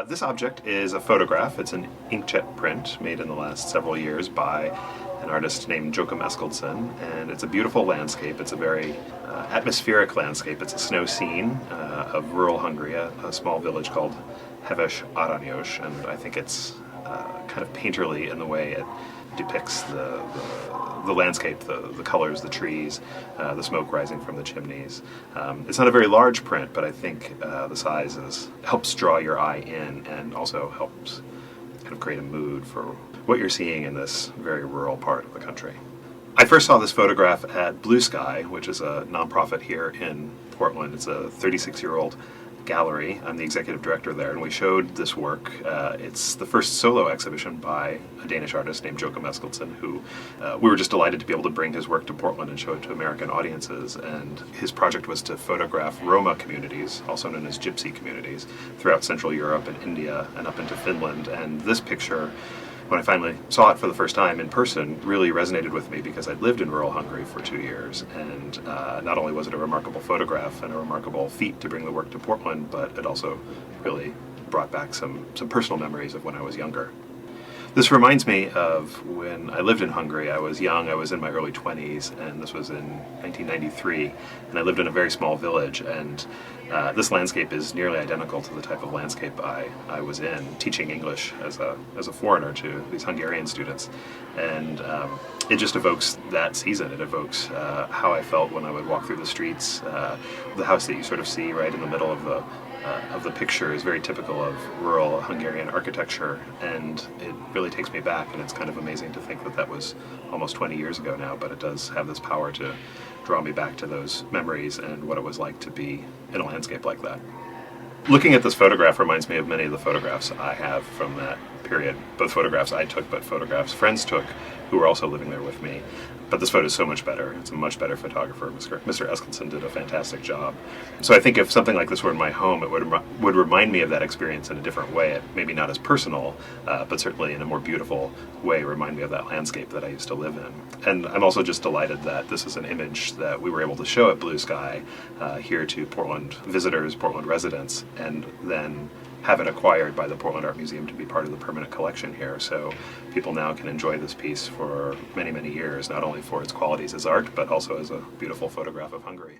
This object is a photograph. It's an inkjet print made in the last several years by an artist named Joakim Eskildsen, and it's a beautiful landscape. It's a very atmospheric landscape. It's a snow scene of rural Hungary, a small village called Hevesaranyos, and I think it's kind of painterly in the way it depicts the landscape, the colors, the trees, the smoke rising from the chimneys. It's not a very large print, but I think the size helps draw your eye in and also helps kind of create a mood for what you're seeing in this very rural part of the country. I first saw this photograph at Blue Sky, which is a nonprofit here in Portland. It's a 36-year-old gallery. I'm the executive director there, and we showed this work. It's the first solo exhibition by a Danish artist named Joakim Eskildsen, who we were just delighted to be able to bring his work to Portland and show it to American audiences. And his project was to photograph Roma communities, also known as gypsy communities, throughout Central Europe and India and up into Finland. And this picture, when I finally saw it for the first time in person, really resonated with me because I'd lived in rural Hungary for 2 years, and not only was it a remarkable photograph and a remarkable feat to bring the work to Portland, but it also really brought back some personal memories of when I was younger. This reminds me of when I lived in Hungary. I was young, I was in my early 20s, and this was in 1993, and I lived in a very small village, and this landscape is nearly identical to the type of landscape I was in, teaching English as a foreigner to these Hungarian students. And it just evokes that season. It evokes how I felt when I would walk through the streets. The house that you sort of see right in the middle of the picture is very typical of rural Hungarian architecture, and it really takes me back, and it's kind of amazing to think that that was almost 20 years ago now, but it does have this power to draw me back to those memories and what it was like to be in a landscape like that. Looking at this photograph reminds me of many of the photographs I have from that period. Both photographs I took, but photographs friends took who were also living there with me. But this photo is so much better. It's a much better photographer. Mr. Eskildsen did a fantastic job. So I think if something like this were in my home, it would remind me of that experience in a different way. Maybe not as personal, but certainly in a more beautiful way remind me of that landscape that I used to live in. And I'm also just delighted that this is an image that we were able to show at Blue Sky here to Portland visitors, Portland residents, and then have it acquired by the Portland Art Museum to be part of the permanent collection here. So people now can enjoy this piece for many, many years, not only for its qualities as art, but also as a beautiful photograph of Hungary.